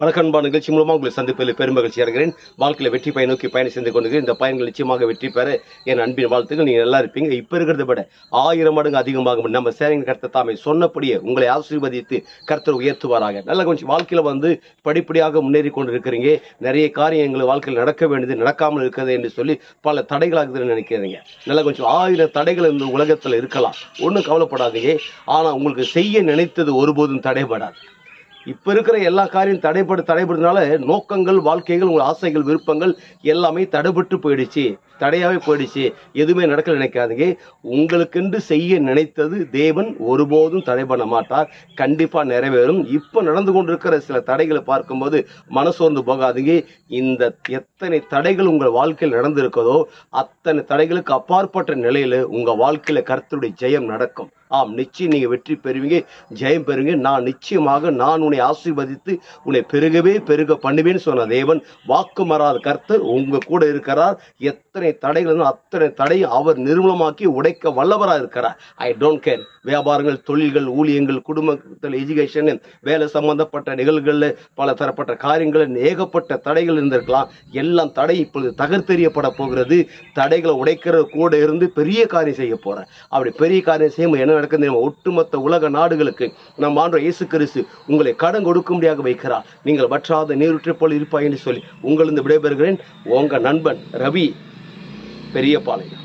வணக்கம்பா நிகழ்ச்சி மூலமாக உங்களை சந்திப்பதில் பெருமகிழ்ச்சி அடைகிறேன். வாழ்க்கையில் வெற்றி பயன் நோக்கி பயணம் செய்து கொண்டிருக்கிறேன். இந்த பயன்கள் நிச்சயமாக வெற்றி பெற என் அன்பின் வாழ்த்துக்கள். நீங்கள் நல்லா இருப்பீங்க. இப்போ இருக்கிறத விட 1000 மடங்கு அதிகமாக நம்ம சேனையின் கர்த்தர் தாமே சொன்னபடியே உங்களை ஆசீர்வதித்து கர்த்தர் உயர்த்துவாராக. நல்ல கொஞ்சம் வாழ்க்கையில் படிப்படியாக முன்னேறி கொண்டு இருக்கிறீங்க. நிறைய காரியங்கள் வாழ்க்கையில் நடக்க வேண்டியது நடக்காமல் இருக்கிறது என்று சொல்லி பல தடைகளாக நினைக்கிறீங்க. நல்ல கொஞ்சம் 1000 தடைகள் இந்த உலகத்தில் இருக்கலாம், ஒன்றும் கவலைப்படாதீங்க. ஆனால் உங்களுக்கு செய்ய நினைத்தது ஒருபோதும் தடைபடாது. இப்போ இருக்கிற எல்லா காரியம் தடைபடுறதுனால நோக்கங்கள், வாழ்க்கைகள், உங்கள் ஆசைகள், விருப்பங்கள் எல்லாமே தடைபட்டு போயிடுச்சு, தடையாகவே போயிடுச்சு. எதுவுமே நடக்க நினைக்காதீங்க. உங்களுக்கென்று செய்ய நினைத்தது தேவன் ஒருபோதும் தடை பண்ண மாட்டார், கண்டிப்பாக நிறைவேறும். இப்போ நடந்து கொண்டிருக்கிற சில தடைகளை பார்க்கும்போது மனசோர்ந்து போகாதீங்க. இந்த எத்தனை தடைகள் உங்கள் வாழ்க்கையில் நடந்திருக்கிறதோ அத்தனை தடைகளுக்கு அப்பாற்பட்ட நிலையில் உங்கள் வாழ்க்கையில் கர்த்தருடைய ஜெயம் நடக்கும். ஆம், நிச்சயம் நீங்கள் வெற்றி பெறுவீங்க, ஜெயம் பெறுவீங்க. நான் உன்னை ஆசீர்வதித்து உன்னை பெருக பண்ணுவேன்னு சொன்ன தேவன், வாக்கு மாறாத கர்த்தர் உங்க கூட இருக்கிறார். எத்தனை தடைகள் அத்தனை தடையும் அவர் நிர்மூலமாக்கி உடைக்க வல்லவராக இருக்கிறார். I don't care. வியாபாரங்கள், தொழில்கள், ஊழியங்கள், குடும்பத்தில், எஜுகேஷன், வேலை சம்பந்தப்பட்ட நிகழ்வுகளில் பல தரப்பட்ட காரியங்கள், ஏகப்பட்ட தடைகள் இருந்திருக்கலாம். எல்லாம் தடை இப்பொழுது தகர்த்தெறியப்பட போகிறது. தடைகளை உடைக்கிற கூட இருந்து பெரிய காரியம் செய்ய போறேன். அப்படி பெரிய காரியம் செய்யும் என்ன நடக்குது? ஒட்டுமொத்த உலக நாடுகளுக்கு நம் ஆண்டவர் இயேசு கிறிஸ்து உங்களை கடன் கொடுக்கும்படியாக வைக்கிறார். நீங்கள் வற்றாத நீருற்றை போல் இருப்பாய் என்று சொல்லி உங்களிருந்து விடைபெறுகிறேன். உங்க நண்பன் ரவி, பெரியபாளையம்.